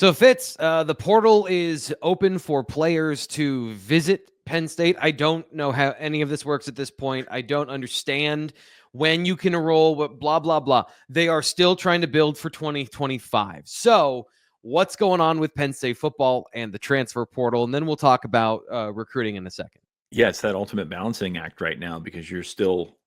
So Fitz, the portal is open for players to visit Penn State. I don't know how any of this works at this point. I don't understand when you can enroll, but blah, blah, blah. They are still trying to build for 2025. So what's going on with Penn State football and the transfer portal? And then we'll talk about recruiting in a second. Yeah, it's that ultimate balancing act right now because you're still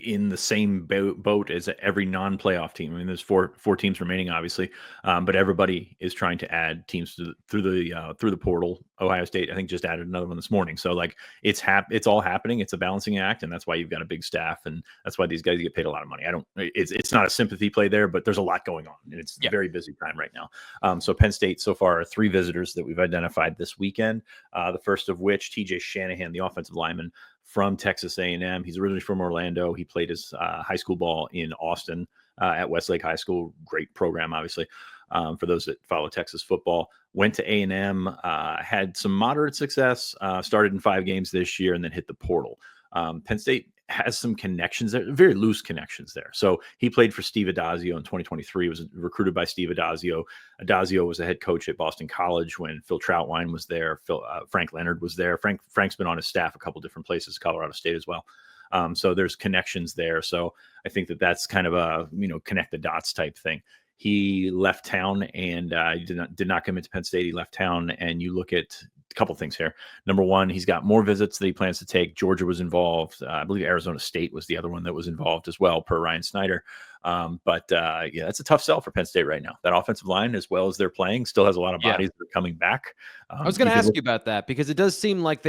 in the same boat as every non-playoff team. I mean, there's four teams remaining, obviously, but everybody is trying to add teams through the portal. Ohio State, I think, just added another one this morning. So like it's all happening. It's a balancing act, and that's why you've got a big staff, and that's why these guys get paid a lot of money. It's not a sympathy play there, but there's a lot going on, and it's a very busy time right now. So Penn State so far are 3 visitors that we've identified this weekend. The first of which, TJ Shanahan, the offensive lineman from Texas A&M. He's originally from Orlando. He played his high school ball in Austin at Westlake High School. Great program, obviously, for those that follow Texas football. Went to A&M, had some moderate success, started in 5 games this year, and then hit the portal. Penn State has some connections there, very loose connections there. So he played for Steve Adazio in 2023, was recruited by Steve Adazio. Adazio was a head coach at Boston College when Phil Troutwine was there. Frank Leonard was there. Frank's been on his staff a couple different places, Colorado State as well. So there's connections there. So I think that's kind of a, connect the dots type thing. He left town and did not commit to Penn State. He left town, and you look at a couple things here. Number one, he's got more visits that he plans to take. Georgia was involved. I believe Arizona State was the other one that was involved as well, per Ryan Snyder. But that's a tough sell for Penn State right now. That offensive line, as well as they're playing, still has a lot of bodies that are coming back. I was going to ask you about that because it does seem like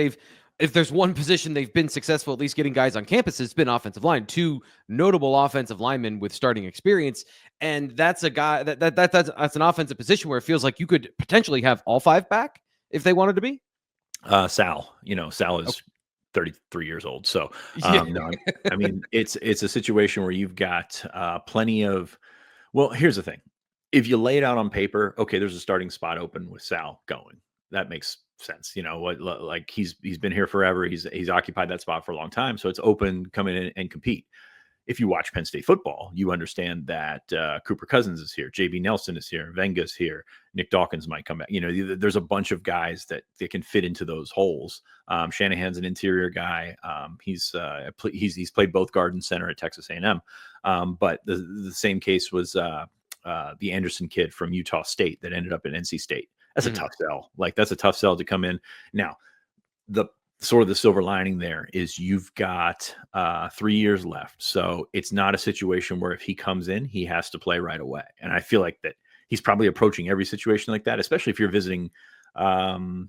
if there's one position they've been successful at least getting guys on campus, it's been offensive line. 2 notable offensive linemen with starting experience, and that's a guy that's an offensive position where it feels like you could potentially have all 5 back if they wanted to be. Sal is 33 years old, so no, I mean it's a situation where you've got plenty of. Well, here's the thing: if you lay it out on paper, okay, there's a starting spot open with Sal going. That makes sense. Like he's been here forever. He's occupied that spot for a long time. So it's open, come in and compete. If you watch Penn State football, you understand that Cooper Cousins is here. JB Nelson is here. Venga's here. Nick Dawkins might come back. There's a bunch of guys that they can fit into those holes. Shanahan's an interior guy. He's played both guard and center at Texas A&M. But the same case was the Anderson kid from Utah State that ended up at NC State. That's a tough sell. That's a tough sell to come in. Now, the sort of the silver lining there is you've got 3 years left. So it's not a situation where if he comes in, he has to play right away. And I feel like that he's probably approaching every situation like that, especially if you're visiting 3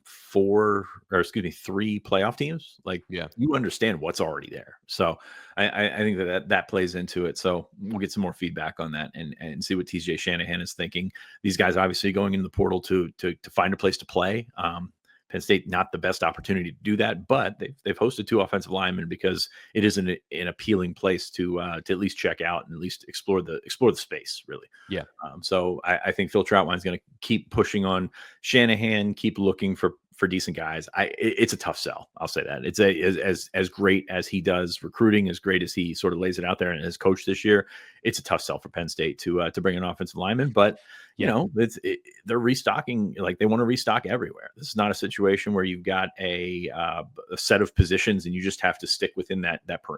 playoff teams. You understand what's already there. So I think that plays into it. So we'll get some more feedback on that and see what TJ Shanahan is thinking. These guys obviously going into the portal to find a place to play. Penn State, not the best opportunity to do that, but they've hosted 2 offensive linemen because it is an appealing place to at least check out and at least explore the space, really. Yeah. So I think Phil Troutwine's going to keep pushing on Shanahan, keep looking for decent guys. It's a tough sell. I'll say that. It's as great as he does recruiting, as great as he sort of lays it out there and has coached this year. It's a tough sell for Penn State to bring an offensive lineman, but they're restocking. They want to restock everywhere. This is not a situation where you've got a set of positions and you just have to stick within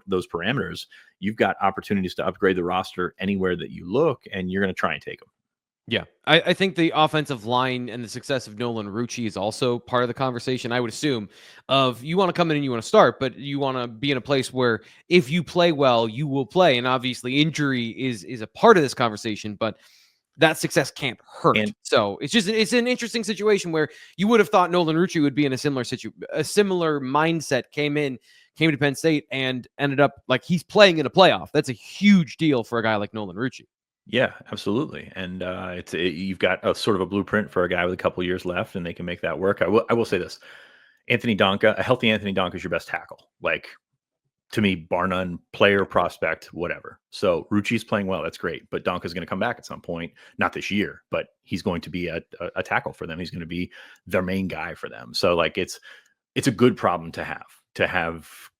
those parameters. You've got opportunities to upgrade the roster anywhere that you look, and you're going to try and take them. Yeah, I think the offensive line and the success of Nolan Rucci is also part of the conversation. I would assume of you want to come in and you want to start, but you want to be in a place where if you play well, you will play. And obviously injury is a part of this conversation, but that success can't hurt. So it's an interesting situation where you would have thought Nolan Rucci would be in a similar mindset, came to Penn State and ended up like he's playing in a playoff. That's a huge deal for a guy like Nolan Rucci. Yeah, absolutely. And you've got a sort of a blueprint for a guy with a couple years left, and they can make that work. I will say this. Anthony Donka, a healthy Anthony Donka is your best tackle. To me, bar none, player, prospect, whatever. So Rucci's playing well. That's great. But Donka's going to come back at some point, not this year, but he's going to be a tackle for them. He's going to be their main guy for them. So it's a good problem to have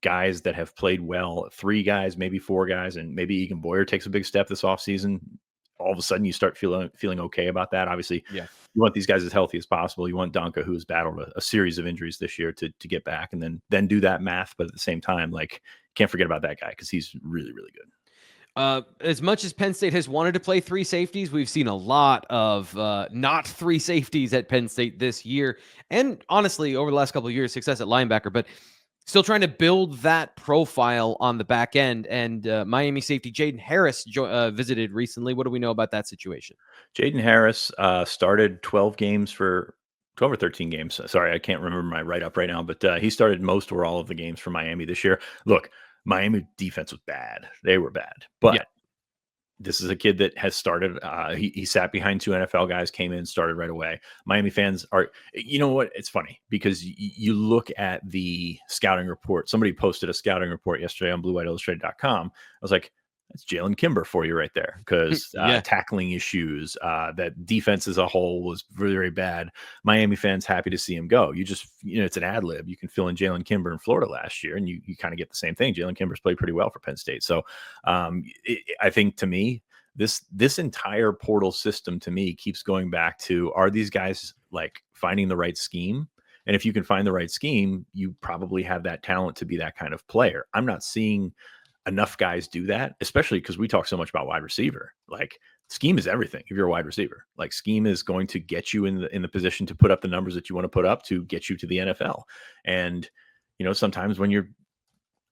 guys that have played well, 3 guys, maybe 4 guys, and maybe Egan Boyer takes a big step this offseason. all of a sudden you start feeling okay about that. Obviously, Yeah. you want these guys as healthy as possible. You want Donka, who's battled a series of injuries this year, to get back, and then do that math. But at the same time, like, can't forget about that guy because he's really, really good. As much as Penn State has wanted to play three safeties, we've seen a lot of not three safeties at Penn State this year. And honestly, over the last couple of years, success at linebacker, but still trying to build that profile on the back end. And Miami safety Jaden Harris visited recently. What do we know about that situation? Jaden Harris started 12 games for 12 or 13 games. Sorry, I can't remember my write-up right now, but he started most or all of the games for Miami this year. Look, Miami defense was bad. They were bad. But Yeah. this is a kid that has started. He sat behind two NFL guys, came in, started right away. Miami fans are, you know what? It's funny because you look at the scouting report. Somebody posted a scouting report yesterday on BlueWhiteIllustrated.com. I was like, that's Jalen Kimber for you right there, because tackling issues, that defense as a whole was very, very bad. Miami fans happy to see him go. It's an ad lib. You can fill in Jalen Kimber in Florida last year, and you kind of get the same thing. Jalen Kimber's played pretty well for Penn State. So I think, to me, this entire portal system, to me, keeps going back to, are these guys like finding the right scheme? And if you can find the right scheme, you probably have that talent to be that kind of player. I'm not seeing enough guys do that, especially because we talk so much about wide receiver. Like, scheme is everything. If you're a wide receiver, like, scheme is going to get you in the position to put up the numbers that you want to put up to get you to the NFL. And, sometimes when you're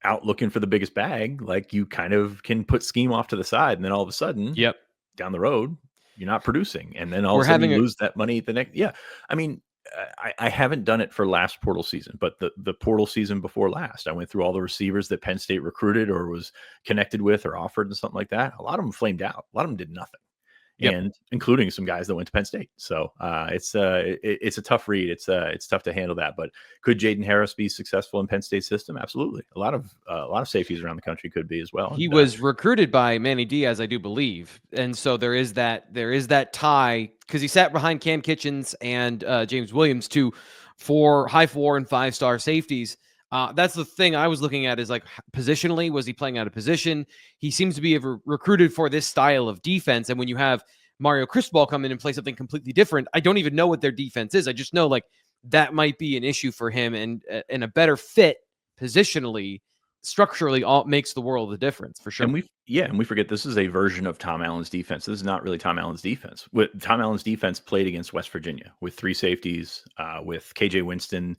out looking for the biggest bag, like, you kind of can put scheme off to the side, and then all of a sudden, down the road, you're not producing. And then all of a sudden you lose that money the next. Yeah. I mean, I haven't done it for last portal season, but the portal season before last, I went through all the receivers that Penn State recruited or was connected with or offered and something like that. A lot of them flamed out. A lot of them did nothing, and including some guys that went to Penn State. So it's a tough read. It's tough to handle that. But could Jaden Harris be successful in Penn State system? Absolutely. A lot of safeties around the country could be as well. He was recruited by Manny Diaz, I do believe, and so there is that tie, because he sat behind Cam Kitchens and James Williams, two high 4 and 5-star safeties. That's the thing I was looking at, is like, positionally, was he playing out of position? He seems to be recruited for this style of defense. And when you have Mario Cristobal come in and play something completely different, I don't even know what their defense is. I just know, like, that might be an issue for him, and a better fit positionally, structurally, all makes the world of the difference, for sure. And we forget this is a version of Tom Allen's defense. This is not really Tom Allen's defense. Tom Allen's defense played against West Virginia with 3 safeties, with KJ Winston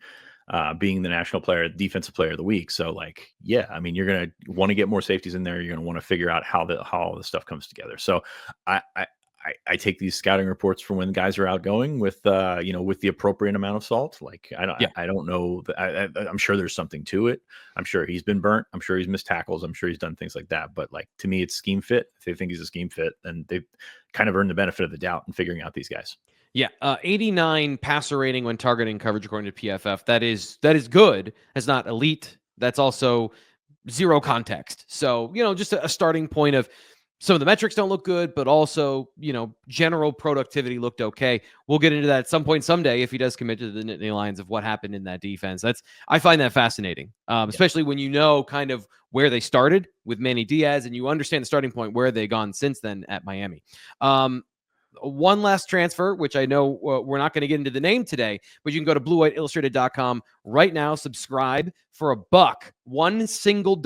being the national defensive player of the week. So, like, I mean, you're going to want to get more safeties in there. You're going to want to figure out how all the stuff comes together. So I take these scouting reports for when guys are outgoing with the appropriate amount of salt. Like, I don't know. I'm sure there's something to it. I'm sure he's been burnt. I'm sure he's missed tackles. I'm sure he's done things like that. But, like, to me, it's scheme fit. If they think he's a scheme fit, then they've kind of earned the benefit of the doubt in figuring out these guys. 89 passer rating when targeting coverage, according to PFF. That is good. That's not elite. That's also zero context. So, just a starting point of, some of the metrics don't look good, but also, general productivity looked okay. We'll get into that at some point someday if he does commit to the Nittany Lions, of what happened in that defense. I find that fascinating, especially when you know kind of where they started with Manny Diaz, and you understand the starting point where they've gone since then at Miami. One last transfer, which I know we're not going to get into the name today, but you can go to BlueWhiteIllustrated.com right now, subscribe for $1, $1 single,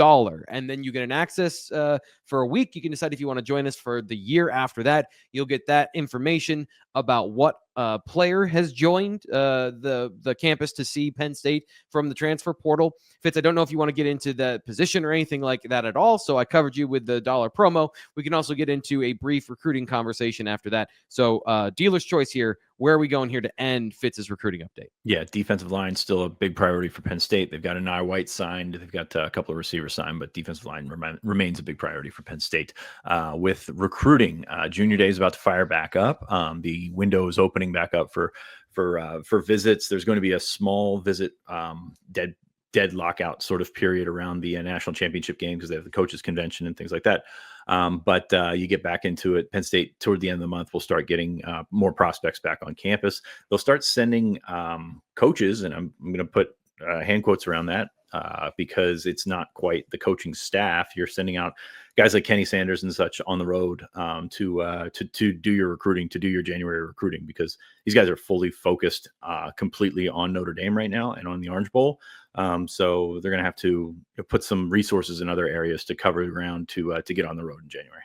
and then you get an access for a week. You can decide if you want to join us for the year after that. You'll get that information about what player has joined the campus to see Penn State from the transfer portal. Fitz, I don't know if you want to get into that position or anything like that at all, so I covered you with the $1 promo. We can also get into a brief recruiting conversation after that. So dealer's choice here. Where are we going here to end Fitz's recruiting update? Yeah, defensive line still a big priority for Penn State. They've got Anai White signed. They've got a couple of receivers signed, but defensive line remains a big priority for Penn State. With recruiting, junior day is about to fire back up. The window is opening back up for visits. There's going to be a small visit dead lockout sort of period around the national championship game, because they have the coaches convention and things like that. But you get back into it. Penn State, toward the end of the month, will start getting more prospects back on campus. They'll start sending coaches, and I'm going to put hand quotes around that, because it's not quite the coaching staff. You're sending out guys like Kenny Sanders and such on the road to do your recruiting, to do your January recruiting, because these guys are fully focused completely on Notre Dame right now and on the Orange Bowl. So they're going to have to put some resources in other areas to cover the ground to get on the road in January.